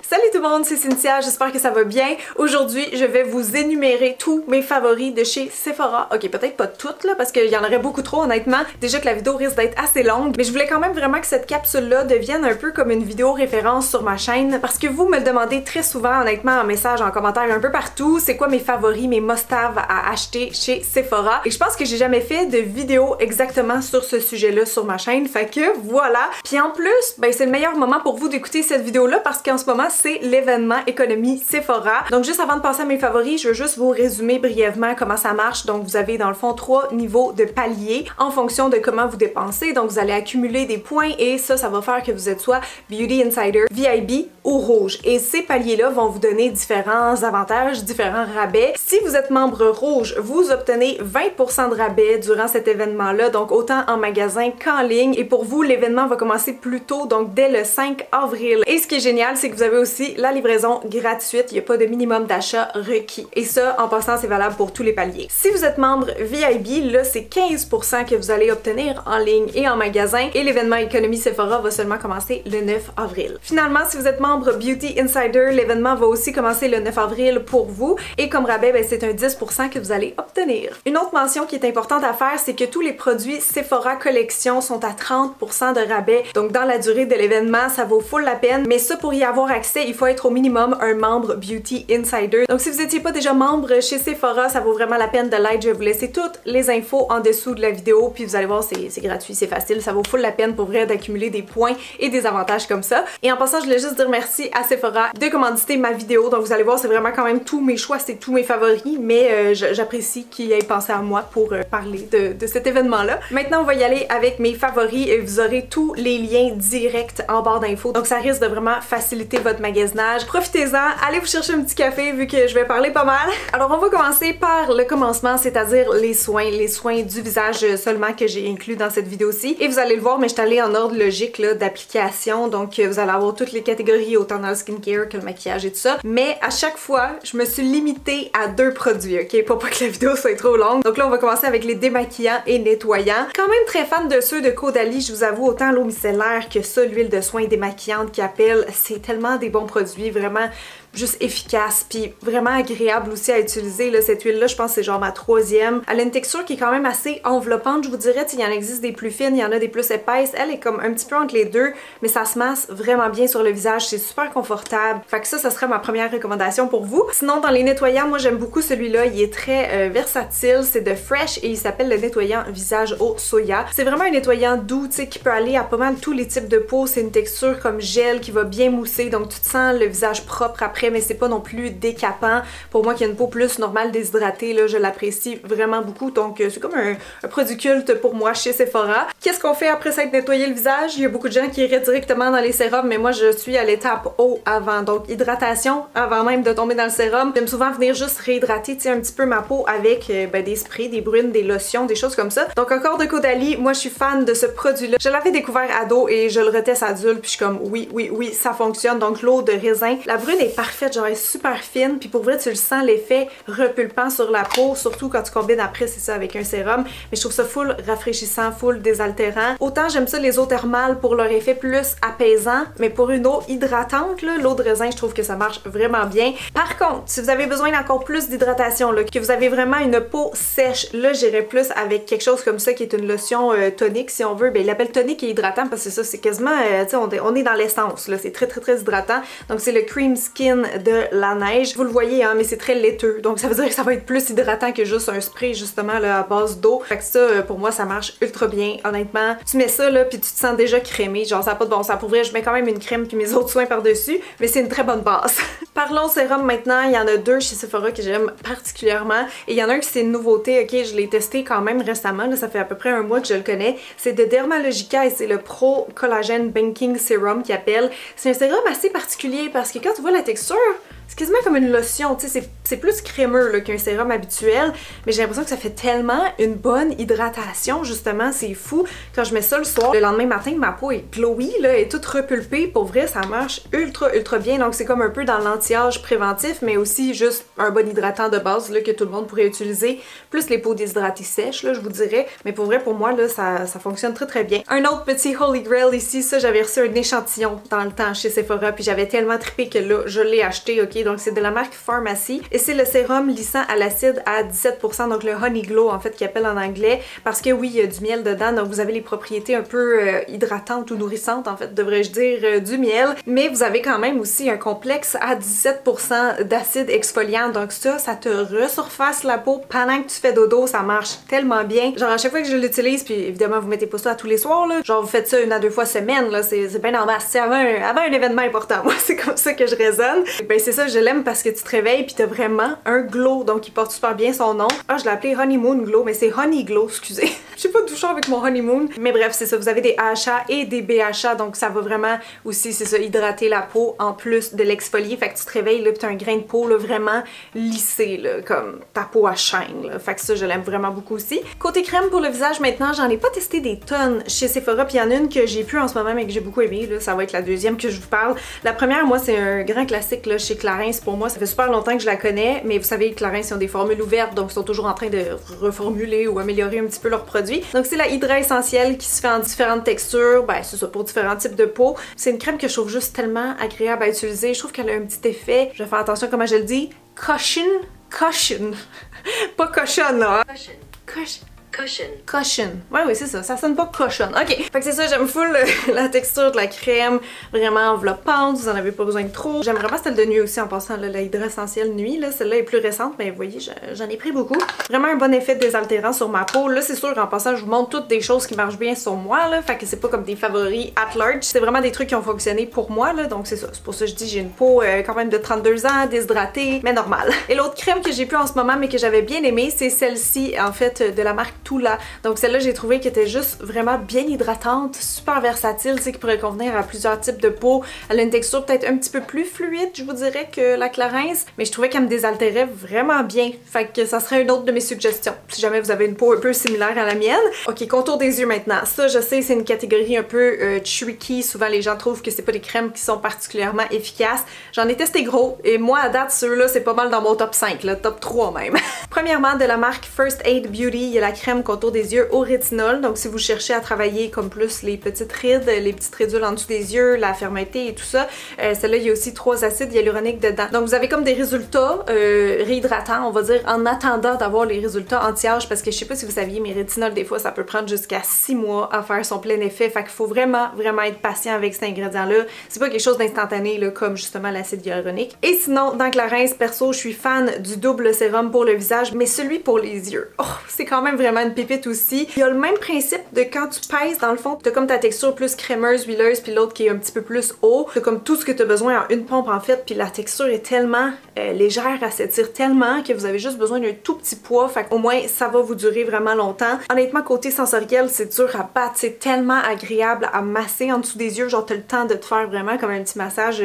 Salut tout le monde, c'est Cynthia, j'espère que ça va bien. Aujourd'hui, je vais vous énumérer tous mes favoris de chez Sephora. Ok, peut-être pas toutes là, parce qu'il y en aurait beaucoup trop honnêtement. Déjà que la vidéo risque d'être assez longue, mais je voulais quand même vraiment que cette capsule-là devienne un peu comme une vidéo référence sur ma chaîne, parce que vous me le demandez très souvent honnêtement en message, en commentaire, un peu partout, c'est quoi mes favoris, mes must-have à acheter chez Sephora. Et je pense que j'ai jamais fait de vidéo exactement sur ce sujet-là sur ma chaîne, fait que voilà. Puis en plus, ben c'est le meilleur moment pour vous d'écouter cette vidéo-là, parce qu'en ce moment, c'est l'événement économie Sephora. Donc juste avant de passer à mes favoris, je veux juste vous résumer brièvement comment ça marche. Donc vous avez dans le fond 3 niveaux de paliers en fonction de comment vous dépensez. Donc vous allez accumuler des points et ça va faire que vous êtes soit Beauty Insider, VIB ou Rouge. Et ces paliers-là vont vous donner différents avantages, différents rabais. Si vous êtes membre Rouge, vous obtenez 20% de rabais durant cet événement-là, donc autant en magasin qu'en ligne. Et pour vous, l'événement va commencer plus tôt, donc dès le 5 avril. Et ce qui est génial, c'est que vous avez aussi la livraison gratuite, il n'y a pas de minimum d'achat requis. Et ça, en passant, c'est valable pour tous les paliers. Si vous êtes membre VIB, là, c'est 15% que vous allez obtenir en ligne et en magasin. Et l'événement économie Sephora va seulement commencer le 9 avril. Finalement, si vous êtes membre Beauty Insider, l'événement va aussi commencer le 9 avril pour vous. Et comme rabais, ben, c'est un 10% que vous allez obtenir. Une autre mention qui est importante à faire, c'est que tous les produits Sephora Collection sont à 30% de rabais. Donc dans la durée de l'événement, ça vaut full la peine. Mais ça, pour y avoir accès, il faut être au minimum un membre Beauty Insider. Donc si vous n'étiez pas déjà membre chez Sephora, ça vaut vraiment la peine de l'être. Je vais vous laisser toutes les infos en dessous de la vidéo, puis vous allez voir, c'est gratuit, c'est facile, ça vaut full la peine pour vrai d'accumuler des points et des avantages comme ça. Et en passant, je voulais juste dire merci à Sephora de commanditer ma vidéo. Donc vous allez voir, c'est vraiment quand même tous mes choix, c'est tous mes favoris, mais j'apprécie qu'ils aient pensé à moi pour parler de cet événement-là. Maintenant, on va y aller avec mes favoris et vous aurez tous les liens directs en barre d'infos. Donc ça risque de vraiment faciliter votre magasinage. Profitez-en, allez vous chercher un petit café vu que je vais parler pas mal. Alors on va commencer par le commencement, c'est-à-dire les soins du visage seulement que j'ai inclus dans cette vidéo-ci. Et vous allez le voir, mais je suis allée en ordre logique d'application, donc vous allez avoir toutes les catégories, autant dans le skincare que le maquillage et tout ça. Mais à chaque fois, je me suis limitée à 2 produits, ok? Pour pas que la vidéo soit trop longue. Donc là, on va commencer avec les démaquillants et nettoyants. Quand même très fan de ceux de Caudalie, je vous avoue, autant l'eau micellaire que ça, l'huile de soin démaquillante qui appelle, c'est tellement des bons produits, vraiment juste efficace, puis vraiment agréable aussi à utiliser. Là, cette huile-là, je pense que c'est genre ma 3e. Elle a une texture qui est quand même assez enveloppante, je vous dirais. Il y en existe des plus fines, il y en a des plus épaisses. Elle est comme un petit peu entre les deux, mais ça se masse vraiment bien sur le visage. C'est super confortable. Fait que ça serait ma première recommandation pour vous. Sinon, dans les nettoyants, moi j'aime beaucoup celui-là. Il est très versatile. C'est de Fresh et il s'appelle le nettoyant visage au soya. C'est vraiment un nettoyant doux, tu sais, qui peut aller à pas mal tous les types de peau. C'est une texture comme gel qui va bien mousser, donc tu te sens le visage propre après, mais c'est pas non plus décapant. Pour moi qui a une peau plus normale déshydratée, là, je l'apprécie vraiment beaucoup. Donc c'est comme un produit culte pour moi chez Sephora. Qu'est-ce qu'on fait après s'être nettoyé le visage? Il y a beaucoup de gens qui iraient directement dans les sérums, mais moi je suis à l'étape eau avant. Donc hydratation avant même de tomber dans le sérum. J'aime souvent venir juste réhydrater un petit peu ma peau avec des sprays, des brunes, des lotions, des choses comme ça. Donc encore de Caudalie, moi je suis fan de ce produit-là. Je l'avais découvert ado et je le reteste adulte, puis je suis comme oui, ça fonctionne. Donc l'eau de raisin. La brune est parfaite, genre elle est super fine, puis pour vrai tu le sens l'effet repulpant sur la peau, surtout quand tu combines après c'est ça avec un sérum, mais je trouve ça full rafraîchissant, full désaltérant. Autant j'aime ça les eaux thermales pour leur effet plus apaisant, mais pour une eau hydratante, l'eau de raisin, je trouve que ça marche vraiment bien. Par contre, si vous avez besoin d'encore plus d'hydratation, que vous avez vraiment une peau sèche, là j'irais plus avec quelque chose comme ça qui est une lotion tonique si on veut. Ben il l'appelle tonique et hydratant parce que ça c'est quasiment, tu sais, on est dans l'essence, là, c'est très hydratant. Donc c'est le Cream Skin de La Neige. Vous le voyez, hein, mais c'est très laiteux. Donc ça veut dire que ça va être plus hydratant que juste un spray justement là, à base d'eau. Fait que ça, pour moi, ça marche ultra bien. Honnêtement, tu mets ça là, puis tu te sens déjà crémé. Genre ça n'a pas de bon sens. Pour vrai, je mets quand même une crème puis mes autres soins par-dessus, mais c'est une très bonne base. Parlons sérum maintenant. Il y en a 2 chez Sephora que j'aime particulièrement. Et il y en a un qui c'est une nouveauté, ok, je l'ai testé quand même récemment. Là, ça fait à peu près un mois que je le connais. C'est de Dermalogica et c'est le Pro Collagen Banking Serum qui appelle. C'est un sérum assez particulier parce que quand tu vois la texture, c'est quasiment comme une lotion, tu sais, c'est plus crémeux qu'un sérum habituel, mais j'ai l'impression que ça fait tellement une bonne hydratation, justement, c'est fou. Quand je mets ça le soir, le lendemain matin, ma peau est glowy, là, elle est toute repulpée, pour vrai, ça marche ultra bien, donc c'est comme un peu dans l'anti-âge préventif, mais aussi juste un bon hydratant de base, là, que tout le monde pourrait utiliser, plus les peaux déshydratées sèches, là, je vous dirais, mais pour vrai, pour moi, là, ça fonctionne très bien. Un autre petit Holy Grail ici, ça, j'avais reçu un échantillon dans le temps chez Sephora, puis j'avais tellement trippé que là, je l'ai acheté, ok, donc c'est de la marque Pharmacy, et c'est le sérum lissant à l'acide à 17%, donc le Honey Glow, en fait, qu'il appelle en anglais, parce que oui, il y a du miel dedans, donc vous avez les propriétés un peu hydratantes ou nourrissantes, en fait, devrais-je dire, du miel, mais vous avez quand même aussi un complexe à 17% d'acide exfoliant, donc ça te resurface la peau pendant que tu fais dodo, ça marche tellement bien. Genre à chaque fois que je l'utilise, puis évidemment vous mettez pas ça à tous les soirs, là, genre vous faites ça 1 à 2 fois semaine, là, c'est bien en masse, c'est avant un événement important, moi c'est comme ça que je raisonne. Et ben c'est ça, je l'aime parce que tu te réveilles puis t'as vraiment un glow, donc il porte super bien son nom. Ah, je l'ai appelé Honeymoon Glow, mais c'est Honey Glow, excusez. Je sais pas d'où je suis avec mon honeymoon, mais bref, c'est ça, vous avez des AHA et des BHA, donc ça va vraiment aussi, c'est ça, hydrater la peau en plus de l'exfolier, fait que tu te réveilles là, pis t'as un grain de peau là, vraiment lissé, là, comme ta peau à chaîne, là. Fait que ça, je l'aime vraiment beaucoup aussi. Côté crème pour le visage maintenant, j'en ai pas testé des tonnes chez Sephora, puis il y en a une que j'ai pu en ce moment, mais que j'ai beaucoup aimé, là, ça va être la deuxième que je vous parle. La première, moi, c'est un grand classique là, chez Clarins pour moi, ça fait super longtemps que je la connais, mais vous savez, Clarins, ils ont des formules ouvertes, donc ils sont toujours en train de reformuler ou améliorer un petit peu leurs produits. Donc c'est la Hydra Essentielle qui se fait en différentes textures, ben c'est ça, pour différents types de peau. C'est une crème que je trouve juste tellement agréable à utiliser, je trouve qu'elle a un petit effet, je vais faire attention comment je le dis, cushion, pas cochonne là. Cushion. Ouais, oui, c'est ça. Ça sonne pas cochonne. Ok. Fait que c'est ça, j'aime full la texture de la crème. Vraiment enveloppante. Vous en avez pas besoin de trop. J'aime vraiment celle de nuit aussi en passant la Hydra Essentielle nuit. Celle-là est plus récente, mais vous voyez, j'en ai pris beaucoup. Vraiment un bon effet désaltérant sur ma peau. Là, c'est sûr, en passant, je vous montre toutes des choses qui marchent bien sur moi. Là. Fait que c'est pas comme des favoris at large. C'est vraiment des trucs qui ont fonctionné pour moi. Là. Donc c'est ça. C'est pour ça que je dis j'ai une peau quand même de 32 ans, déshydratée, mais normale. Et l'autre crème que j'ai pu en ce moment, mais que j'avais bien aimée, c'est celle-ci, en fait, de la marque Tula. Donc celle-là, j'ai trouvé qu'elle était juste vraiment bien hydratante, super versatile, tu sais, qui pourrait convenir à plusieurs types de peau. Elle a une texture peut-être un petit peu plus fluide, je vous dirais, que la Clarins, mais je trouvais qu'elle me désaltérait vraiment bien. Fait que ça serait une autre de mes suggestions, si jamais vous avez une peau un peu similaire à la mienne. Ok, contour des yeux maintenant. Ça, je sais, c'est une catégorie un peu tricky. Souvent, les gens trouvent que c'est pas des crèmes qui sont particulièrement efficaces. J'en ai testé gros, et moi, à date, ceux-là, c'est pas mal dans mon top 5, là, top 3 même. Premièrement, de la marque First Aid Beauty, il y a la crème contour des yeux au rétinol. Donc si vous cherchez à travailler comme plus les petites rides, les petites ridules en dessous des yeux, la fermeté et tout ça, celle-là, il y a aussi 3 acides hyaluroniques dedans. Donc vous avez comme des résultats réhydratants, on va dire, en attendant d'avoir les résultats anti-âge, parce que je sais pas si vous saviez, mais rétinol, des fois, ça peut prendre jusqu'à 6 mois à faire son plein effet. Fait qu'il faut vraiment être patient avec cet ingrédient-là. C'est pas quelque chose d'instantané, là, comme justement l'acide hyaluronique. Et sinon, dans Clarins, perso, je suis fan du double sérum pour le visage, mais celui pour les yeux. Oh, c'est quand même vraiment une pépite aussi. Il y a le même principe de quand tu pèses, dans le fond, t'as comme ta texture plus crémeuse, huileuse, puis l'autre qui est un petit peu plus haut. T'as comme tout ce que t'as besoin en une pompe en fait, puis la texture est tellement légère, elle s'étire tellement que vous avez juste besoin d'un tout petit poids, fait qu'au moins ça va vous durer vraiment longtemps. Honnêtement, côté sensoriel, c'est dur à battre, c'est tellement agréable à masser en dessous des yeux, genre t'as le temps de te faire vraiment comme un petit massage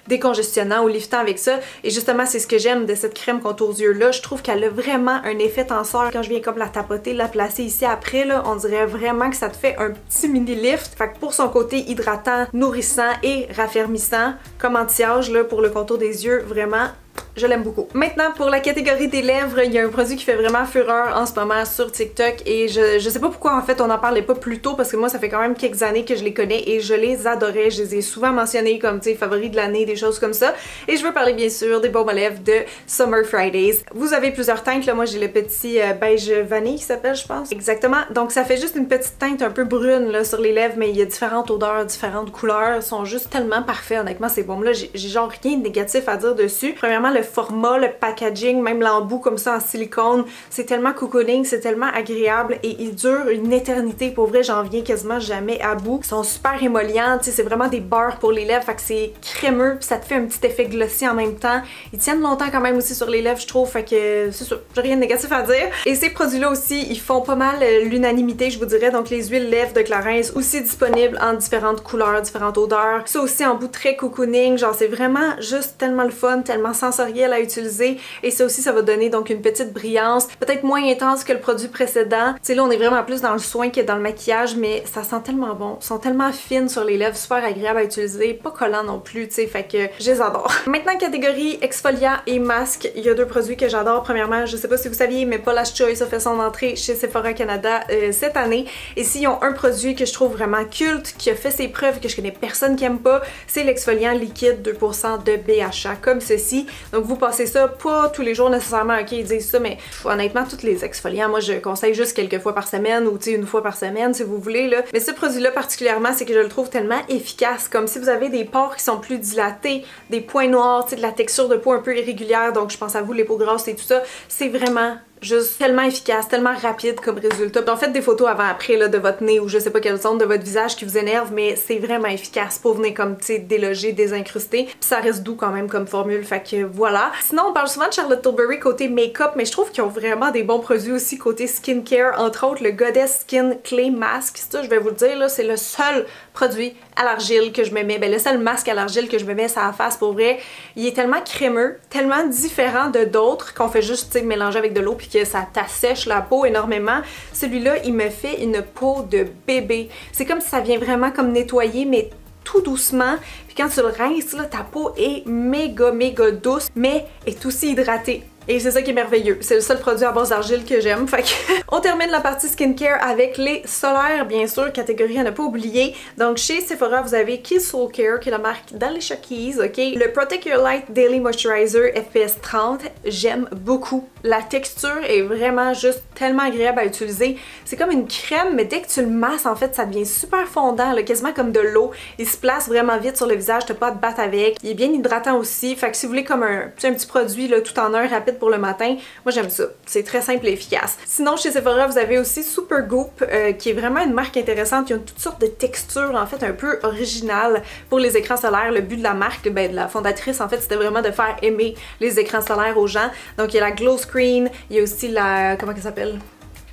décongestionnant ou liftant avec ça. Et justement, c'est ce que j'aime de cette crème contour yeux là, je trouve qu'elle a vraiment un effet tenseur. Quand je viens comme la tapoter, la placer ici après, là, on dirait vraiment que ça te fait un petit mini lift. Fait que pour son côté hydratant, nourrissant et raffermissant, comme anti-âge là, pour le contour des yeux, vraiment je l'aime beaucoup. Maintenant, pour la catégorie des lèvres, il y a un produit qui fait vraiment fureur en ce moment sur TikTok et je sais pas pourquoi en fait on n'en parlait pas plus tôt, parce que moi ça fait quand même quelques années que je les connais et je les adorais. Je les ai souvent mentionnés comme, tu sais, favoris de l'année, des choses comme ça. Et je veux parler bien sûr des baumes à lèvres de Summer Fridays. Vous avez plusieurs teintes, là, moi j'ai le petit beige vanille qui s'appelle, je pense. Exactement. Donc ça fait juste une petite teinte un peu brune là sur les lèvres, mais il y a différentes odeurs, différentes couleurs. Ils sont juste tellement parfaits, honnêtement, ces baumes là. J'ai genre rien de négatif à dire dessus. Premièrement, le format, le packaging, même l'embout comme ça en silicone, c'est tellement cocooning, c'est tellement agréable et il dure une éternité. Pour vrai, j'en viens quasiment jamais à bout. Ils sont super émollients, tu sais, c'est vraiment des beurres pour les lèvres, fait que c'est crémeux puis ça te fait un petit effet glossy en même temps. Ils tiennent longtemps quand même aussi sur les lèvres, je trouve, fait que c'est sûr, j'ai rien de négatif à dire. Et ces produits-là aussi, ils font pas mal l'unanimité, je vous dirais. Donc les huiles lèvres de Clarins, aussi disponibles en différentes couleurs, différentes odeurs. Ça aussi en bout très cocooning, genre c'est vraiment juste tellement le fun, tellement sensoriel à utiliser. Et ça aussi, ça va donner donc une petite brillance, peut-être moins intense que le produit précédent. Tu sais, là on est vraiment plus dans le soin que dans le maquillage, mais ça sent tellement bon, ils sont tellement fines sur les lèvres, super agréables à utiliser, pas collants non plus, tu sais, fait que je les adore. Maintenant, catégorie exfoliant et masque, il y a deux produits que j'adore. Premièrement, je sais pas si vous saviez, mais Paula's Choice a fait son entrée chez Sephora Canada cette année. Et s'ils ont un produit que je trouve vraiment culte, qui a fait ses preuves, que je connais personne qui aime pas, c'est l'exfoliant liquide 2% de BHA, comme ceci. Donc vous passez ça pas tous les jours nécessairement, ok, ils disent ça, mais honnêtement, tous les exfoliants, moi je conseille juste quelques fois par semaine ou tu sais une fois par semaine si vous voulez là. Mais ce produit-là particulièrement, c'est que je le trouve tellement efficace, comme si vous avez des pores qui sont plus dilatés, des points noirs, tu sais, de la texture de peau un peu irrégulière, donc je pense à vous les peaux grasses et tout ça, c'est vraiment juste tellement efficace, tellement rapide comme résultat. Donc faites des photos avant-après là, de votre nez ou je sais pas quelle zone de votre visage qui vous énerve, mais c'est vraiment efficace pour venir comme, tu sais, déloger, désincruster. Puis ça reste doux quand même comme formule, fait que voilà. Sinon, on parle souvent de Charlotte Tilbury côté make-up, mais je trouve qu'ils ont vraiment des bons produits aussi côté skincare, entre autres le Goddess Skin Clay Mask. Ça, je vais vous le dire, là, c'est le seul produit à l'argile que je me mets, ben le seul masque à l'argile que je me mets sur la face pour vrai. Il est tellement crémeux, tellement différent de d'autres qu'on fait juste, tu sais, mélanger avec de l'eau puis que ça t'assèche la peau énormément. Celui-là, il me fait une peau de bébé. C'est comme si ça vient vraiment comme nettoyer, mais tout doucement. Puis quand tu le rinces, là, ta peau est méga douce, mais est aussi hydratée. Et c'est ça qui est merveilleux. C'est le seul produit à base d'argile que j'aime. Fait que on termine la partie skincare avec les solaires, bien sûr, catégorie à ne pas oublier. Donc chez Sephora, vous avez Keys Soul Care, qui est la marque d'Alicia Keys, ok? Le Protect Your Light Daily Moisturizer FPS 30, j'aime beaucoup. La texture est vraiment juste tellement agréable à utiliser. C'est comme une crème, mais dès que tu le masses, en fait, ça devient super fondant, là, quasiment comme de l'eau. Il se place vraiment vite sur le visage, t'as pas à te battre avec. Il est bien hydratant aussi. Fait que si vous voulez comme un petit produit là, tout en un, rapide pour le matin, moi j'aime ça. C'est très simple et efficace. Sinon, chez Sephora, vous avez aussi Supergoop, qui est vraiment une marque intéressante. Il y a toutes sortes de textures, en fait, un peu originales pour les écrans solaires. Le but de la marque, ben, de la fondatrice, en fait, c'était vraiment de faire aimer les écrans solaires aux gens. Donc, il y a la Glow Screen, il y a aussi la... comment elle s'appelle?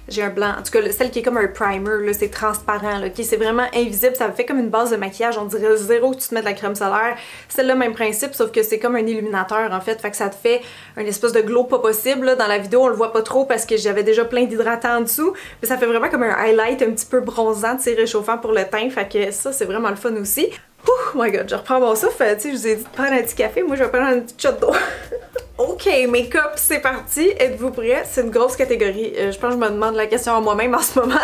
J'ai un blanc. En tout cas, celle qui est comme un primer, là, c'est transparent, là, c'est vraiment invisible, ça fait comme une base de maquillage, on dirait zéro que tu te mets de la crème solaire. Celle-là, même principe, sauf que c'est comme un illuminateur, en fait, fait que ça te fait un espèce de glow pas possible, là. Dans la vidéo, on le voit pas trop parce que j'avais déjà plein d'hydratants en dessous, mais ça fait vraiment comme un highlight un petit peu bronzant, tu sais, réchauffant pour le teint, fait que ça, c'est vraiment le fun aussi. Oh my god, je reprends mon souffle, tu sais, je vous ai dit de prendre un petit café, moi je vais prendre un petit shot d'eau. Ok, make-up, c'est parti. Êtes-vous prêts? C'est une grosse catégorie. Je pense que je me demande la question à moi-même en ce moment.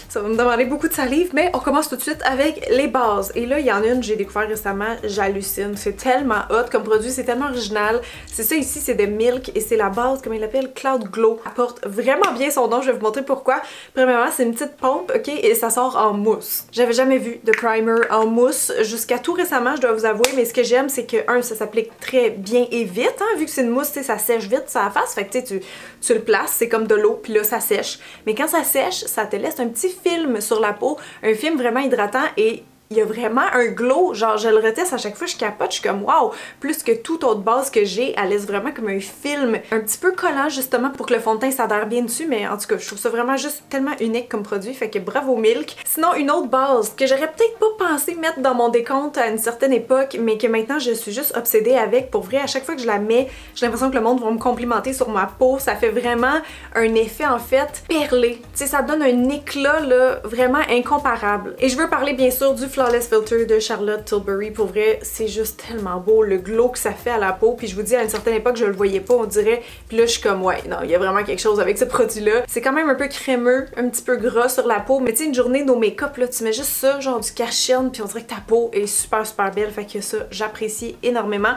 Ça va me demander beaucoup de salive, mais on commence tout de suite avec les bases. Et là, il y en a une que j'ai découvert récemment, j'hallucine. C'est tellement hot comme produit, c'est tellement original. C'est ça ici, c'est de Milk et c'est la base, comment il l'appelle? Cloud Glow. Elle porte vraiment bien son nom, je vais vous montrer pourquoi. Premièrement, c'est une petite pompe, ok, et ça sort en mousse. J'avais jamais vu de primer en mousse jusqu'à tout récemment, je dois vous avouer, mais ce que j'aime, c'est que, un, ça s'applique très bien et vite, hein, vu que c'est une mousse, ça sèche vite sur la face, fait que tu le places, c'est comme de l'eau, puis là ça sèche. Mais quand ça sèche, ça te laisse un petit film sur la peau, un film vraiment hydratant et il y a vraiment un glow, genre je le reteste à chaque fois, je capote, je suis comme waouh, plus que toute autre base que j'ai, elle laisse vraiment comme un film, un petit peu collant justement pour que le fond de teint s'adhère bien dessus, mais en tout cas je trouve ça vraiment juste tellement unique comme produit, fait que bravo Milk. Sinon une autre base que j'aurais peut-être pas pensé mettre dans mon décompte à une certaine époque, mais que maintenant je suis juste obsédée avec, pour vrai à chaque fois que je la mets, j'ai l'impression que le monde va me complimenter sur ma peau, ça fait vraiment un effet en fait perlé, tu sais ça donne un éclat là vraiment incomparable. Et je veux parler bien sûr du Flawless Filter de Charlotte Tilbury. Pour vrai, c'est juste tellement beau, le glow que ça fait à la peau. Puis je vous dis, à une certaine époque, je le voyais pas, on dirait. Puis là, je suis comme, ouais, non, il y a vraiment quelque chose avec ce produit-là. C'est quand même un peu crémeux, un petit peu gras sur la peau. Mais tu sais, une journée no make-up, là, tu mets juste ça, genre du cache-chine, puis on dirait que ta peau est super belle. Fait que ça, j'apprécie énormément.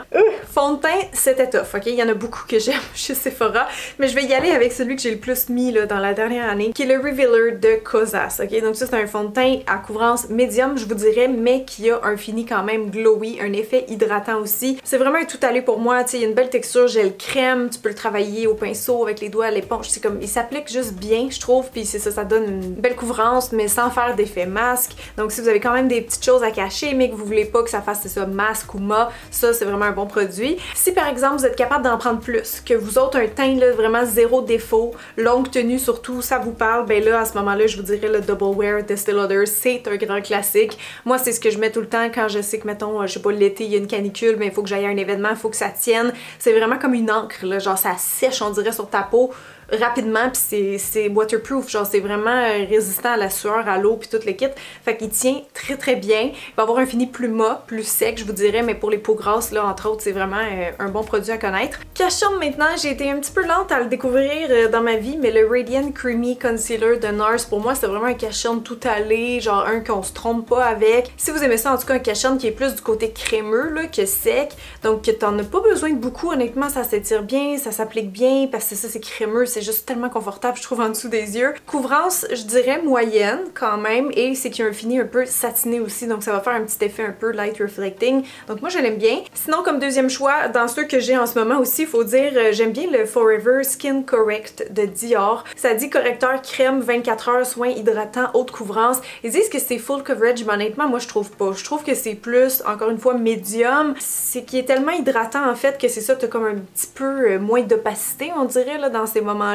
Fond de teint, c'était tough, ok? Il y en a beaucoup que j'aime chez Sephora. Mais je vais y aller avec celui que j'ai le plus mis là, dans la dernière année, qui est le Revealer de Kosas, ok? Donc ça, c'est un fond de teint à couvrance médium, je vous dirais. dirais, mais qui a un fini quand même glowy, un effet hydratant aussi. C'est vraiment un tout allé pour moi, tu sais, il y a une belle texture gel crème, tu peux le travailler au pinceau, avec les doigts, à l'éponge, c'est comme, il s'applique juste bien, je trouve, puis c'est ça, ça donne une belle couvrance, mais sans faire d'effet masque. Donc si vous avez quand même des petites choses à cacher, mais que vous voulez pas que ça fasse, c'est ça, masque ou mat, ça c'est vraiment un bon produit. Si par exemple vous êtes capable d'en prendre plus, que vous autres un teint là, vraiment zéro défaut, longue tenue surtout, ça vous parle, ben là à ce moment-là je vous dirais le Double Wear d'Estée Lauder, c'est un grand classique. Moi c'est ce que je mets tout le temps quand je sais que mettons, je sais pas, l'été il y a une canicule, mais il faut que j'aille à un événement, il faut que ça tienne. C'est vraiment comme une encre là, genre ça sèche on dirait sur ta peau rapidement, puis c'est waterproof, genre c'est vraiment résistant à la sueur, à l'eau, puis tout le kit. Fait qu'il tient très très bien. Il va avoir un fini plus mat, plus sec, je vous dirais, mais pour les peaux grasses, là, entre autres, c'est vraiment un bon produit à connaître. Cache-charme maintenant, j'ai été un petit peu lente à le découvrir dans ma vie, mais le Radiant Creamy Concealer de NARS, pour moi, c'est vraiment un cache-charme tout allé, genre un qu'on se trompe pas avec. Si vous aimez ça, en tout cas, un cache-charme qui est plus du côté crémeux, là, que sec, donc que t'en as pas besoin de beaucoup, honnêtement, ça s'étire bien, ça s'applique bien, parce que ça, c'est crémeux, c'est juste tellement confortable, je trouve, en dessous des yeux. Couvrance, je dirais moyenne quand même, et c'est qu'il y a un fini un peu satiné aussi, donc ça va faire un petit effet un peu light reflecting. Donc moi je l'aime bien. Sinon comme deuxième choix, dans ceux que j'ai en ce moment aussi, il faut dire, j'aime bien le Forever Skin Correct de Dior. Ça dit correcteur crème 24 heures, soin hydratant, haute couvrance. Ils disent que c'est full coverage, mais honnêtement moi je trouve pas. Je trouve que c'est plus, encore une fois, médium. C'est qu'il est tellement hydratant en fait que c'est ça, t'as comme un petit peu moins d'opacité on dirait là dans ces moments-là.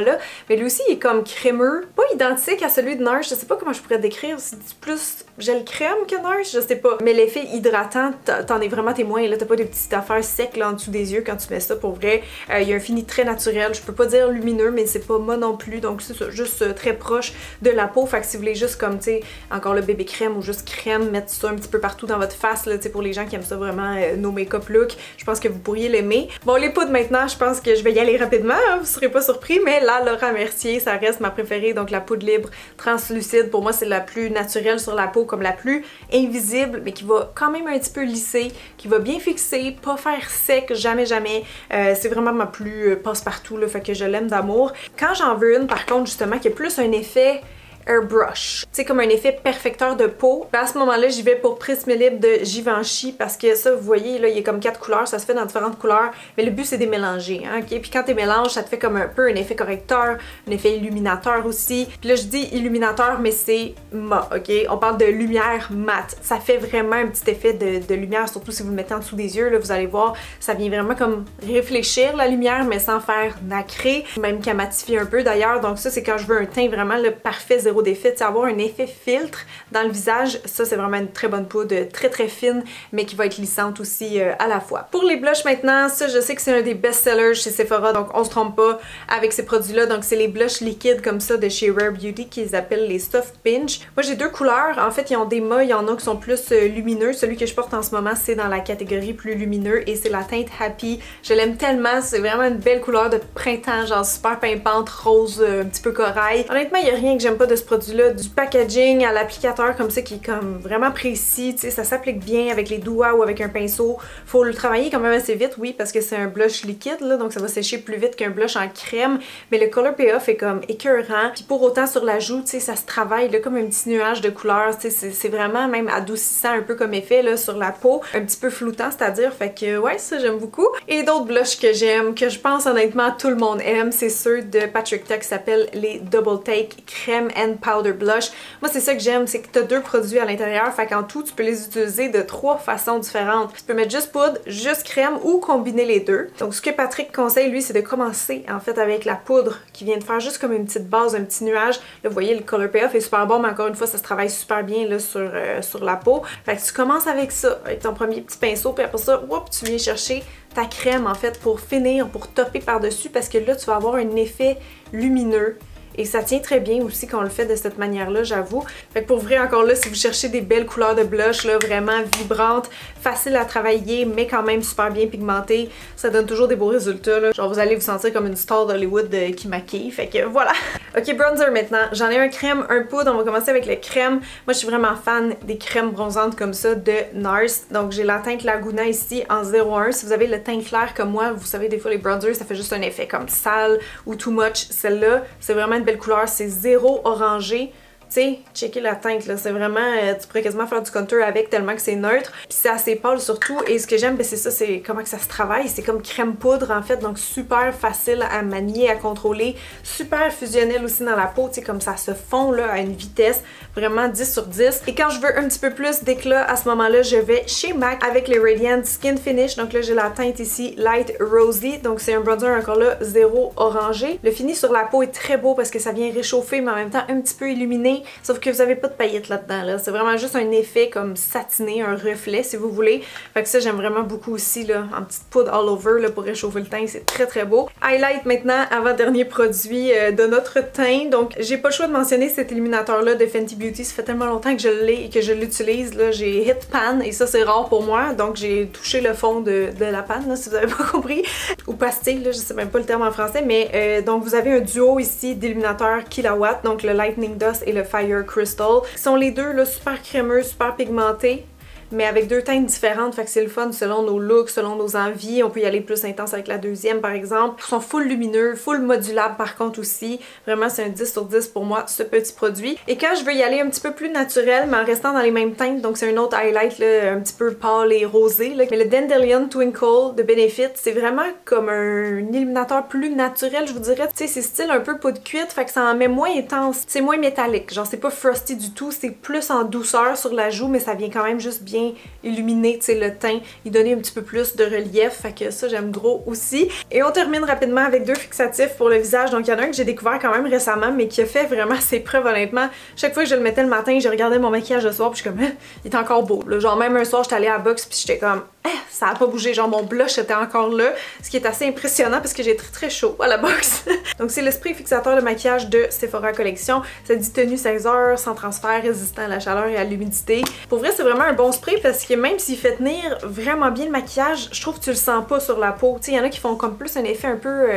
Mais lui aussi il est comme crémeux, pas identique à celui de NARS, je sais pas comment je pourrais décrire, c'est plus gel crème que NARS, je sais pas. Mais l'effet hydratant, t'en es vraiment témoin, là t'as pas des petites affaires secs là en dessous des yeux quand tu mets ça, pour vrai. Il y a un fini très naturel, je peux pas dire lumineux, mais c'est pas mat non plus, donc c'est ça, juste très proche de la peau. Fait que si vous voulez juste comme, tu sais, encore le bébé crème ou juste crème, mettre ça un petit peu partout dans votre face, là, tu sais, pour les gens qui aiment ça vraiment, no make-up look, je pense que vous pourriez l'aimer. Bon, les poudres maintenant, je pense que je vais y aller rapidement, hein, vous serez pas surpris, mais là, Laura Mercier, ça reste ma préférée, donc la poudre libre translucide, pour moi c'est la plus naturelle sur la peau, comme la plus invisible, mais qui va quand même un petit peu lisser, qui va bien fixer, pas faire sec, jamais jamais. C'est vraiment ma plus passe-partout, là, fait que je l'aime d'amour. Quand j'en veux une, par contre, justement, qui a plus un effet airbrush, c'est comme un effet perfecteur de peau. À ce moment-là, j'y vais pour Prisme Libre de Givenchy parce que ça, vous voyez, là, il y a comme 4 couleurs, ça se fait dans différentes couleurs, mais le but c'est de mélanger, hein, ok? Puis quand tu mélanges, ça te fait comme un peu un effet correcteur, un effet illuminateur aussi. Puis là, je dis illuminateur, mais c'est mat, ok? On parle de lumière mat. Ça fait vraiment un petit effet de lumière, surtout si vous le mettez en dessous des yeux, là, vous allez voir, ça vient vraiment comme réfléchir la lumière, mais sans faire nacré, même qu'à matifier un peu d'ailleurs. Donc ça, c'est quand je veux un teint vraiment le parfait, zéro d'effet, tu sais, avoir un effet filtre dans le visage, ça c'est vraiment une très bonne poudre, très très fine, mais qui va être lissante aussi à la fois. Pour les blushs maintenant, ça je sais que c'est un des best-sellers chez Sephora, donc on se trompe pas avec ces produits-là, donc c'est les blushs liquides comme ça de chez Rare Beauty qu'ils appellent les Soft Pinch. Moi j'ai deux couleurs, en fait ils ont des mats, il y en a qui sont plus lumineux, celui que je porte en ce moment c'est dans la catégorie plus lumineux et c'est la teinte Happy. Je l'aime tellement, c'est vraiment une belle couleur de printemps, genre super pimpante, rose, un petit peu corail. Honnêtement il y a rien que j'aime pas de ce produit-là, du packaging à l'applicateur comme ça qui est comme vraiment précis, tu sais, ça s'applique bien avec les doigts ou avec un pinceau. Faut le travailler quand même assez vite, oui, parce que c'est un blush liquide là, donc ça va sécher plus vite qu'un blush en crème, mais le color payoff est comme écœurant. Puis pour autant sur la joue, tu sais, ça se travaille là comme un petit nuage de couleurs, tu sais, c'est vraiment même adoucissant un peu comme effet là sur la peau, un petit peu floutant, c'est-à-dire, fait que ouais, ça j'aime beaucoup. Et d'autres blushs que j'aime, que je pense honnêtement tout le monde aime, c'est ceux de Patrick Ta qui s'appellent les Double Take Crème and Powder Blush. Moi c'est ça que j'aime, c'est que tu as deux produits à l'intérieur, fait qu'en tout tu peux les utiliser de 3 façons différentes. Tu peux mettre juste poudre, juste crème ou combiner les deux. Donc ce que Patrick conseille lui c'est de commencer en fait avec la poudre qui vient de faire juste comme une petite base, un petit nuage. Là vous voyez le color payoff est super bon, mais encore une fois ça se travaille super bien là sur la peau. Fait que tu commences avec ça, avec ton premier petit pinceau, puis après ça, whoop, tu viens chercher ta crème en fait pour finir, pour topper par-dessus, parce que là tu vas avoir un effet lumineux. Et ça tient très bien aussi quand on le fait de cette manière-là, j'avoue. Fait que pour vrai, encore là, si vous cherchez des belles couleurs de blush, là, vraiment vibrantes, faciles à travailler, mais quand même super bien pigmentées, ça donne toujours des beaux résultats, là. Genre, vous allez vous sentir comme une star d'Hollywood qui maquille. Fait que voilà. Ok, bronzer maintenant. J'en ai un crème, un poudre. On va commencer avec le crème. Moi, je suis vraiment fan des crèmes bronzantes comme ça de NARS. Donc, j'ai la teinte Laguna ici en 01. Si vous avez le teint clair comme moi, vous savez, des fois, les bronzers, ça fait juste un effet comme sale ou too much. Celle-là, c'est vraiment une belle couleur, c'est zéro orangé, sais, checker la teinte là, c'est vraiment, tu pourrais quasiment faire du contour avec tellement que c'est neutre. Puis c'est assez pâle surtout, et ce que j'aime, ben, c'est ça, c'est comment que ça se travaille. C'est comme crème poudre en fait, donc super facile à manier, à contrôler, super fusionnel aussi dans la peau, tu sais, comme ça se fond là à une vitesse, vraiment 10 sur 10. Et quand je veux un petit peu plus d'éclat, à ce moment-là, je vais chez MAC avec les Radiant Skin Finish. Donc là, j'ai la teinte ici Light Rosy, donc c'est un bronzer encore là, zéro orangé. Le fini sur la peau est très beau parce que ça vient réchauffer, mais en même temps un petit peu illuminé, sauf que vous avez pas de paillettes là-dedans, là. C'est vraiment juste un effet comme satiné, un reflet si vous voulez. Fait que ça, j'aime vraiment beaucoup aussi, là, en petite poudre all over là, pour réchauffer le teint, c'est très très beau. Highlight maintenant, avant-dernier produit de notre teint. Donc j'ai pas le choix de mentionner cet illuminateur-là de Fenty Beauty. Ça fait tellement longtemps que je l'ai et que je l'utilise. Là, j'ai hit pan et ça c'est rare pour moi. Donc j'ai touché le fond de la panne, là, si vous avez pas compris. Ou pastille, là, je sais même pas le terme en français, mais donc vous avez un duo ici d'illuminateurs Killawatt, donc le Lightning Dust et le Fire Crystal. Ils sont les deux là, super crémeux, super pigmentés, mais avec deux teintes différentes, fait que c'est le fun selon nos looks, selon nos envies. On peut y aller plus intense avec la deuxième par exemple. Ils sont full lumineux, full modulables par contre aussi. Vraiment c'est un 10 sur 10 pour moi ce petit produit. Et quand je veux y aller un petit peu plus naturel mais en restant dans les mêmes teintes, donc c'est un autre highlight là, un petit peu pâle et rosé là. Mais le Dandelion Twinkle de Benefit, c'est vraiment comme un illuminateur plus naturel je vous dirais. Tu sais c'est style un peu peau de cuite, fait que ça en met moins intense. C'est moins métallique, genre c'est pas frosty du tout, c'est plus en douceur sur la joue mais ça vient quand même juste bien illuminer, tu sais, le teint, il donnait un petit peu plus de relief, fait que ça j'aime gros aussi. Et on termine rapidement avec deux fixatifs pour le visage. Donc il y en a un que j'ai découvert quand même récemment mais qui a fait vraiment ses preuves honnêtement. Chaque fois que je le mettais le matin, je regardais mon maquillage le soir puis je suis comme il est encore beau là. Genre même un soir j'étais allée à la boxe puis j'étais comme ça a pas bougé, genre mon blush était encore là, ce qui est assez impressionnant parce que j'ai très chaud à la boxe. Donc c'est le spray fixateur de maquillage de Sephora Collection. Ça dit tenue 16 heures, sans transfert, résistant à la chaleur et à l'humidité. Pour vrai c'est vraiment un bon spray parce que même s'il fait tenir vraiment bien le maquillage, je trouve que tu le sens pas sur la peau. Tu sais, il y en a qui font comme plus un effet un peu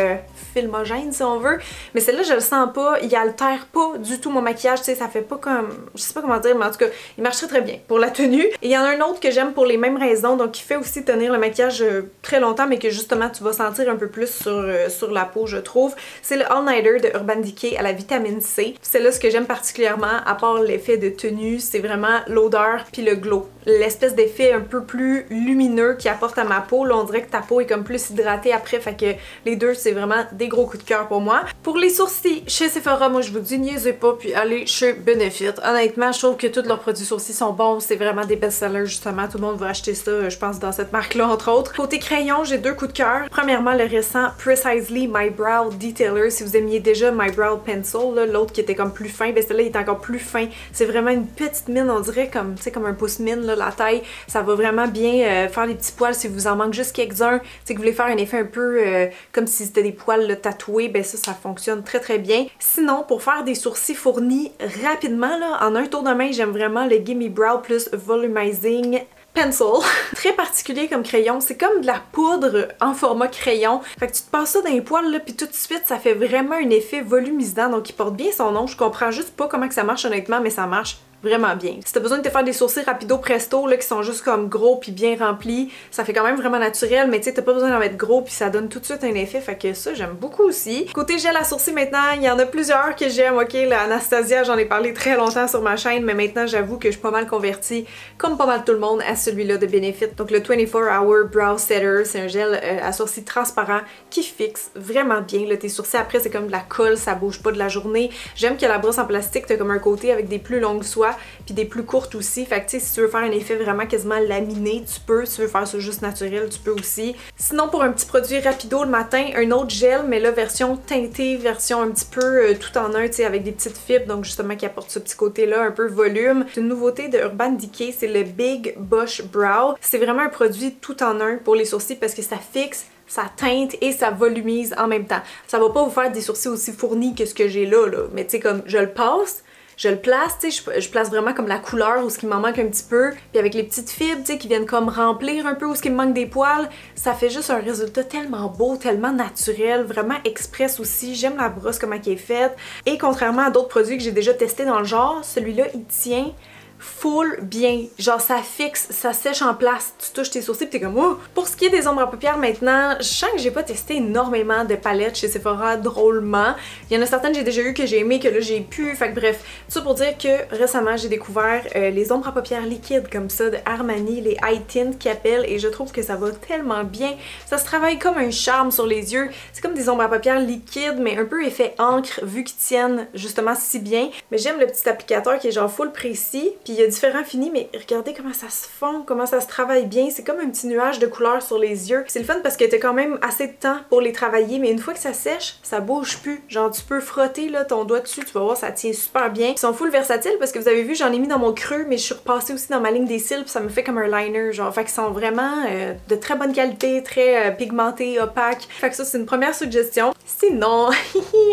filmogène si on veut, mais celle-là je le sens pas, il altère pas du tout mon maquillage, tu sais, ça fait pas comme, je sais pas comment dire, mais en tout cas il marche très bien pour la tenue. Et il y en a un autre que j'aime pour les mêmes raisons, donc qui fait aussi tenir le maquillage très longtemps mais que justement tu vas sentir un peu plus sur la peau je trouve. C'est le All Nighter de Urban Decay à la vitamine C. C'est là ce que j'aime particulièrement, à part l'effet de tenue, c'est vraiment l'odeur puis le glow. L'espèce d'effet un peu plus lumineux qui apporte à ma peau, là on dirait que ta peau est comme plus hydratée après, fait que les deux c'est vraiment des gros coups de cœur pour moi. Pour les sourcils, chez Sephora, moi je vous dis niaisez pas puis allez chez Benefit. Honnêtement je trouve que tous leurs produits sourcils sont bons, c'est vraiment des best-sellers justement, tout le monde va acheter ça je pense dans cette marque-là entre autres. Côté crayon, j'ai deux coups de cœur. Premièrement le récent Precisely My Brow Detailer, si vous aimiez déjà My Brow Pencil, l'autre qui était comme plus fin, ben celui-là il est encore plus fin. C'est vraiment une petite mine, on dirait comme, tu sais, comme un pouce mine là, la taille. Ça va vraiment bien faire les petits poils si vous en manque juste quelques-uns, si vous voulez faire un effet un peu comme si c'était des poils là, tatoués, ben ça fonctionne très bien. Sinon, pour faire des sourcils fournis rapidement là, en un tour de main, j'aime vraiment le Gimme Brow Plus Volumizing Pencil. Très particulier comme crayon, c'est comme de la poudre en format crayon. Fait que tu te passes ça dans les poils là, puis tout de suite ça fait vraiment un effet volumisant, donc il porte bien son nom. Je comprends juste pas comment que ça marche honnêtement, mais ça marche vraiment bien. Si t'as besoin de te faire des sourcils rapido presto là, qui sont juste comme gros puis bien remplis, ça fait quand même vraiment naturel, mais tu sais t'as pas besoin d'en mettre gros puis ça donne tout de suite un effet, fait que ça j'aime beaucoup aussi. Côté gel à sourcils maintenant, il y en a plusieurs que j'aime, ok, la Anastasia j'en ai parlé très longtemps sur ma chaîne, mais maintenant j'avoue que je suis pas mal convertie, comme pas mal tout le monde, à celui-là de Benefit. Donc le 24 Hour Brow Setter, c'est un gel à sourcils transparent qui fixe vraiment bien là, tes sourcils. Après c'est comme de la colle, ça bouge pas de la journée. J'aime que la brosse en plastique t'as comme un côté avec des plus longues soies puis des plus courtes aussi, fait que tu sais si tu veux faire un effet vraiment quasiment laminé, tu peux, si tu veux faire ça juste naturel, tu peux aussi. Sinon pour un petit produit rapido le matin, un autre gel, mais là version teintée, version un petit peu tout en un, tu sais avec des petites fibres, donc justement qui apporte ce petit côté là, un peu volume. C'est une nouveauté de Urban Decay, c'est le Big Bush Brow. C'est vraiment un produit tout en un pour les sourcils parce que ça fixe, ça teinte et ça volumise en même temps. Ça va pas vous faire des sourcils aussi fournis que ce que j'ai là, mais tu sais comme je le passe, je le place, tu sais, je place vraiment comme la couleur où ce qui m'en manque un petit peu, puis avec les petites fibres, tu sais, qui viennent comme remplir un peu où ce qui me manque des poils, ça fait juste un résultat tellement beau, tellement naturel, vraiment express aussi. J'aime la brosse comment elle est faite, et contrairement à d'autres produits que j'ai déjà testés dans le genre, celui-là il tient full bien. Genre ça fixe, ça sèche en place, tu touches tes sourcils pis t'es comme oh! Pour ce qui est des ombres à paupières maintenant, je sens que j'ai pas testé énormément de palettes chez Sephora drôlement. Il y en a certaines que j'ai déjà eu que j'ai aimé, que là j'ai pu, fait que bref. Tout ça pour dire que récemment j'ai découvert les ombres à paupières liquides comme ça de Armani, les High Tint qui appellent, et je trouve que ça va tellement bien. Ça se travaille comme un charme sur les yeux. C'est comme des ombres à paupières liquides mais un peu effet encre vu qu'ils tiennent justement si bien. Mais j'aime le petit applicateur qui est genre full précis, puis il y a différents finis, mais regardez comment ça se fond, comment ça se travaille bien. C'est comme un petit nuage de couleur sur les yeux. C'est le fun parce que t'as quand même assez de temps pour les travailler, mais une fois que ça sèche, ça bouge plus. Genre tu peux frotter là, ton doigt dessus, tu vas voir, ça tient super bien. Ils sont full versatiles parce que vous avez vu, j'en ai mis dans mon creux, mais je suis repassée aussi dans ma ligne des cils, puis ça me fait comme un liner, genre. Fait qu'ils sont vraiment de très bonne qualité, très pigmentés, opaques. Fait que ça, c'est une première suggestion. Sinon,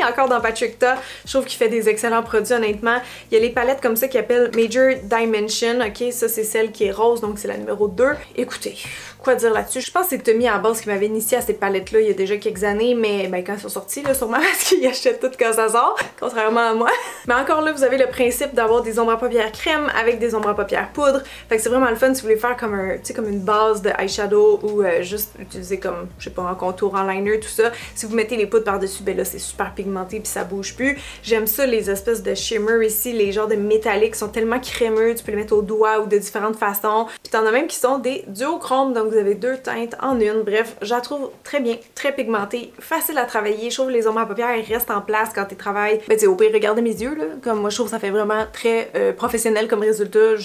encore dans Patrickta, je trouve qu'il fait des excellents produits, honnêtement. Il y a les palettes comme ça qui appellent Major Dimension, ok? Ça, c'est celle qui est rose, donc c'est la numéro 2. Écoutez, quoi dire là-dessus? Je pense que c'est Tommy à la base qui m'avait initié à ces palettes-là il y a déjà quelques années, mais ben, quand elles sont sorties, là, sûrement parce qu'ils achètent toutes quand ça sort, contrairement à moi. Mais encore là, vous avez le principe d'avoir des ombres à paupières crème avec des ombres à paupières poudre. Fait que c'est vraiment le fun si vous voulez faire comme un, tu sais, comme une base de eyeshadow ou juste utiliser comme, je sais pas, en contour, en liner, tout ça. Si vous mettez les poudres par-dessus, ben là, c'est super pigmenté puis ça bouge plus. J'aime ça, les espèces de shimmer ici, les genres de métalliques sont tellement crémeux, tu peux les mettre au doigt ou de différentes façons. Puis t'en as même qui sont des duochromes, donc vous avez deux teintes en une. Bref, je la trouve très bien, très pigmentée, facile à travailler. Je trouve que les ombres à paupières elles restent en place quand tu travailles. Ben tu sais, au pire, regardez mes yeux là, comme moi je trouve que ça fait vraiment très professionnel comme résultat.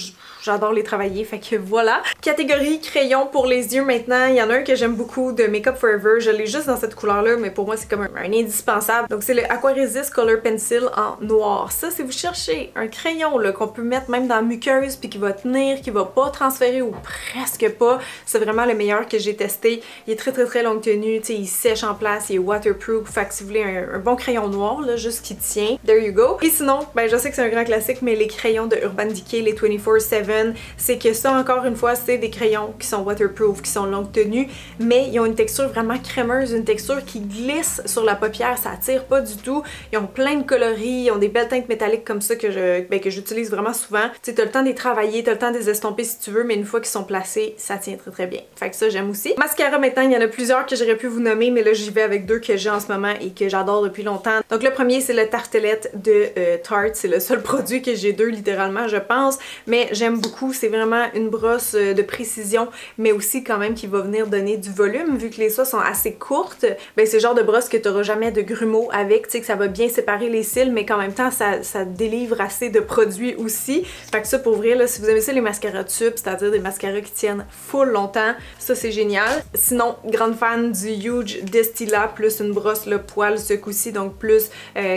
J'adore les travailler, fait que voilà. Catégorie crayon pour les yeux maintenant, il y en a un que j'aime beaucoup de Make Up Forever. Je l'ai juste dans cette couleur là, mais pour moi c'est comme un indispensable. Donc c'est le Aqua Resist Color Pencil en noir. Ça, si vous cherchez un crayon là qu'on peut mettre même dans la muqueuse puis qui va tenir, qui va pas transférer ou presque pas, c'est vraiment le meilleur que j'ai testé. Il est très longue tenue, tu sais, il sèche en place, il est waterproof. Fait que si vous voulez un bon crayon noir là, juste qui tient, there you go. Et sinon, ben je sais que c'est un grand classique, mais les crayons de Urban Decay, les 24/7, c'est que ça encore une fois, c'est des crayons qui sont waterproof, qui sont longue tenue, mais ils ont une texture vraiment crémeuse, une texture qui glisse sur la paupière, ça attire pas du tout. Ils ont plein de coloris, ils ont des belles teintes métalliques comme ça que j'utilise vraiment souvent. Tu sais, t'as le temps de les travailler, t'as le temps de les estomper si tu veux, mais une fois qu'ils sont placés, ça tient très bien. Fait que ça, j'aime aussi. Mascara maintenant, il y en a plusieurs que j'aurais pu vous nommer, mais là, j'y vais avec deux que j'ai en ce moment et que j'adore depuis longtemps. Donc le premier, c'est le Tartelette de Tarte. C'est le seul produit que j'ai deux, littéralement, je pense, mais j'aime beaucoup. C'est vraiment une brosse de précision, mais aussi quand même qui va venir donner du volume, vu que les soies sont assez courtes. Ben c'est le genre de brosse que t'auras jamais de grumeaux avec, tu sais, que ça va bien séparer les cils, mais qu'en même temps, ça délivre assez de produits aussi. Fait que ça, pour vrai, là, si vous aimez ça, les mascaras tubes, c'est-à-dire des mascaras qui tiennent full longtemps, ça c'est génial. Sinon, grande fan du Huge Destila, plus une brosse le poil ce coup-ci, donc plus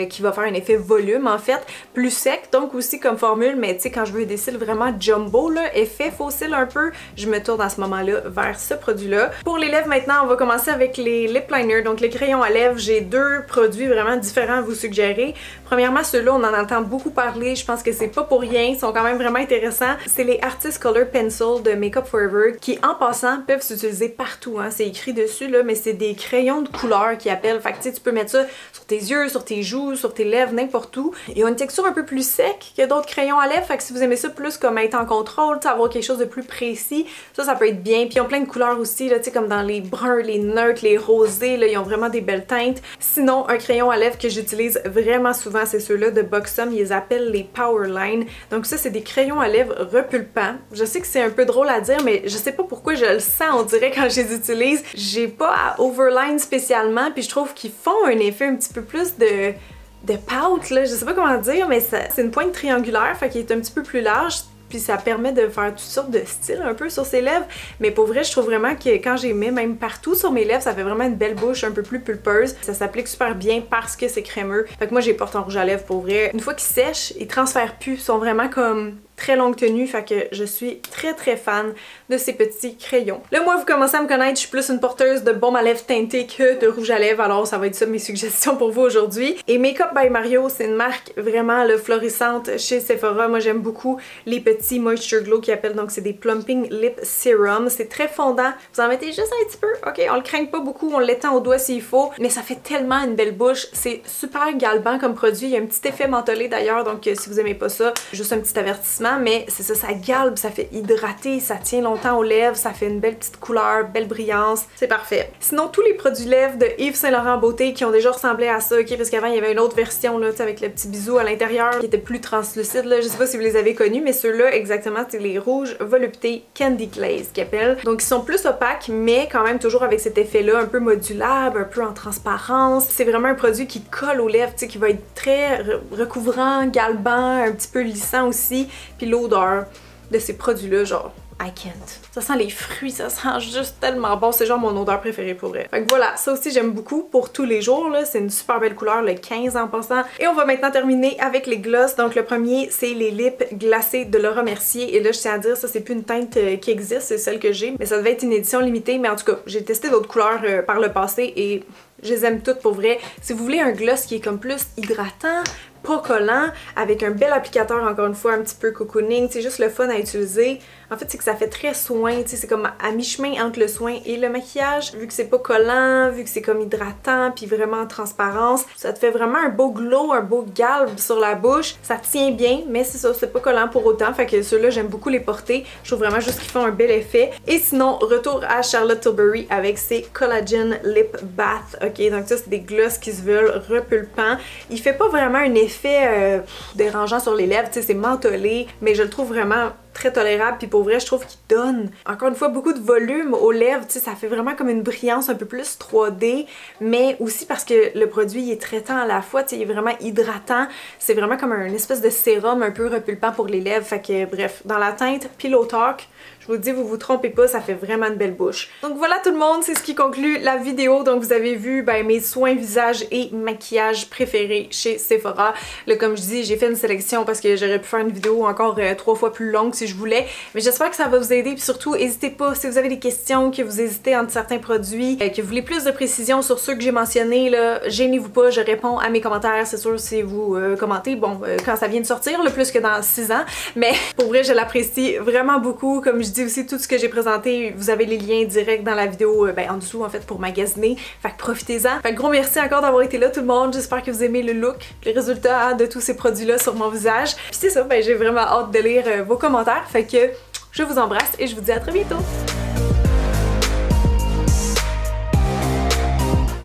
qui va faire un effet volume en fait, plus sec, donc aussi comme formule, mais tu sais, quand je veux des cils vraiment jumbo, là, effet faux cils un peu, je me tourne à ce moment-là vers ce produit-là. Pour les lèvres maintenant, on va commencer avec les lip liners, donc les crayons à lèvres. J'ai deux produits vraiment différents à vous suggérer. Premièrement, ceux-là, on en entend beaucoup parler, je pense que c'est pas pour rien, ils sont quand même vraiment intéressants. C'est les Artist Color Pencil de Make Up Forever, qui en passant peuvent s'utiliser partout, hein. C'est écrit dessus là, mais c'est des crayons de couleur qui appellent, fait que tu sais, tu peux mettre ça sur tes yeux, sur tes joues, sur tes lèvres, n'importe où. Ils ont une texture un peu plus sec que d'autres crayons à lèvres, fait que si vous aimez ça plus comme être en contrôle, avoir quelque chose de plus précis, ça peut être bien. Puis ils ont plein de couleurs aussi, là, tu sais, comme dans les bruns, les neutres, les rosés, là, ils ont vraiment des belles teintes. Sinon, un crayon à lèvres que j'utilise vraiment souvent, c'est ceux-là de Buxom, ils les appellent les Powerline. Donc ça, c'est des crayons à lèvres repulpants. Je sais que c'est un peu drôle à dire, mais je sais pas pourquoi je le sens, on dirait, quand je les utilise. J'ai pas à overline spécialement, puis je trouve qu'ils font un effet un petit peu plus de pout, là, je sais pas comment dire, mais c'est une pointe triangulaire, fait qu'il est un petit peu plus large. Puis ça permet de faire toutes sortes de styles un peu sur ses lèvres. Mais pour vrai, je trouve vraiment que quand j'ai mis même partout sur mes lèvres, ça fait vraiment une belle bouche un peu plus pulpeuse. Ça s'applique super bien parce que c'est crémeux. Fait que moi, j'ai porté en rouge à lèvres pour vrai. Une fois qu'ils sèchent, ils transfèrent plus. Ils sont vraiment comme très longue tenue, fait que je suis très fan de ces petits crayons. Là, moi, vous commencez à me connaître, je suis plus une porteuse de baume à lèvres teinté que de rouge à lèvres, alors ça va être ça mes suggestions pour vous aujourd'hui. Et Make Up by Mario, c'est une marque vraiment là, florissante chez Sephora. Moi, j'aime beaucoup les petits Moisture Glow qu'ils appellent, donc c'est des Plumping Lip Serum. C'est très fondant, vous en mettez juste un petit peu, ok, on le craint pas beaucoup, on l'étend au doigt s'il faut, mais ça fait tellement une belle bouche, c'est super galbant comme produit, il y a un petit effet mentholé d'ailleurs, donc si vous aimez pas ça, juste un petit avertissement. refroidissement, mais c'est ça, ça galbe, ça fait hydrater, ça tient longtemps aux lèvres, ça fait une belle petite couleur, belle brillance, c'est parfait. Sinon, tous les produits lèvres de Yves Saint Laurent Beauté qui ont déjà ressemblé à ça, ok, parce qu'avant il y avait une autre version là, avec le petit bisou à l'intérieur qui était plus translucide, là. Je sais pas si vous les avez connus, mais ceux-là exactement, c'est les rouges volupté Candy Glaze qu'ils appellent. Donc ils sont plus opaques, mais quand même toujours avec cet effet-là, un peu modulable, un peu en transparence. C'est vraiment un produit qui colle aux lèvres, tu sais, qui va être très recouvrant, galbant, un petit peu lissant aussi. Puis l'odeur de ces produits-là, genre, I can't. Ça sent les fruits, ça sent juste tellement bon. C'est genre mon odeur préférée pour vrai. Fait que voilà, ça aussi j'aime beaucoup pour tous les jours, là. C'est une super belle couleur, le 15 en passant. Et on va maintenant terminer avec les gloss. Donc le premier, c'est les lips glacés de Laura Mercier. Et là, je tiens à dire, ça c'est plus une teinte qui existe, c'est celle que j'ai. Mais ça devait être une édition limitée. Mais en tout cas, j'ai testé d'autres couleurs par le passé et je les aime toutes pour vrai. Si vous voulez un gloss qui est comme plus hydratant, pas collant, avec un bel applicateur, encore une fois, un petit peu cocooning, c'est juste le fun à utiliser. En fait, c'est que ça fait très soin, tu sais, c'est comme à mi-chemin entre le soin et le maquillage, vu que c'est pas collant, vu que c'est comme hydratant, puis vraiment en transparence. Ça te fait vraiment un beau glow, un beau galbe sur la bouche. Ça tient bien, mais c'est ça, c'est pas collant pour autant, fait que ceux-là, j'aime beaucoup les porter. Je trouve vraiment juste qu'ils font un bel effet. Et sinon, retour à Charlotte Tilbury avec ses Collagen Lip Bath, ok? Donc ça, c'est des gloss qui se veulent repulpants. Il fait pas vraiment un effet dérangeant sur les lèvres, tu sais, c'est mentholé, mais je le trouve vraiment très tolérable, puis pour vrai je trouve qu'il donne encore une fois beaucoup de volume aux lèvres, tu sais, ça fait vraiment comme une brillance un peu plus 3D, mais aussi parce que le produit il est traitant à la fois, tu sais, il est vraiment hydratant, c'est vraiment comme un espèce de sérum un peu repulpant pour les lèvres, fait que bref, dans la teinte Pillow Talk, je vous dis, vous vous trompez pas, ça fait vraiment une belle bouche. Donc voilà tout le monde, c'est ce qui conclut la vidéo. Donc vous avez vu mes soins visage et maquillage préférés chez Sephora. Là, comme je dis, j'ai fait une sélection parce que j'aurais pu faire une vidéo encore 3 fois plus longue si je voulais. Mais j'espère que ça va vous aider. Puis surtout, n'hésitez pas, si vous avez des questions, que vous hésitez entre certains produits, que vous voulez plus de précision sur ceux que j'ai mentionnés, là, gênez-vous pas, je réponds à mes commentaires. C'est sûr, si vous commentez, bon, quand ça vient de sortir, le plus que dans 6 ans. Mais pour vrai, je l'apprécie vraiment beaucoup. Comme je dis aussi, tout ce que j'ai présenté, vous avez les liens directs dans la vidéo en dessous en fait pour magasiner, fait que profitez-en. Fait que gros merci encore d'avoir été là tout le monde, j'espère que vous aimez le look, les résultats de tous ces produits là sur mon visage. Puis c'est ça, j'ai vraiment hâte de lire vos commentaires, fait que je vous embrasse et je vous dis à très bientôt!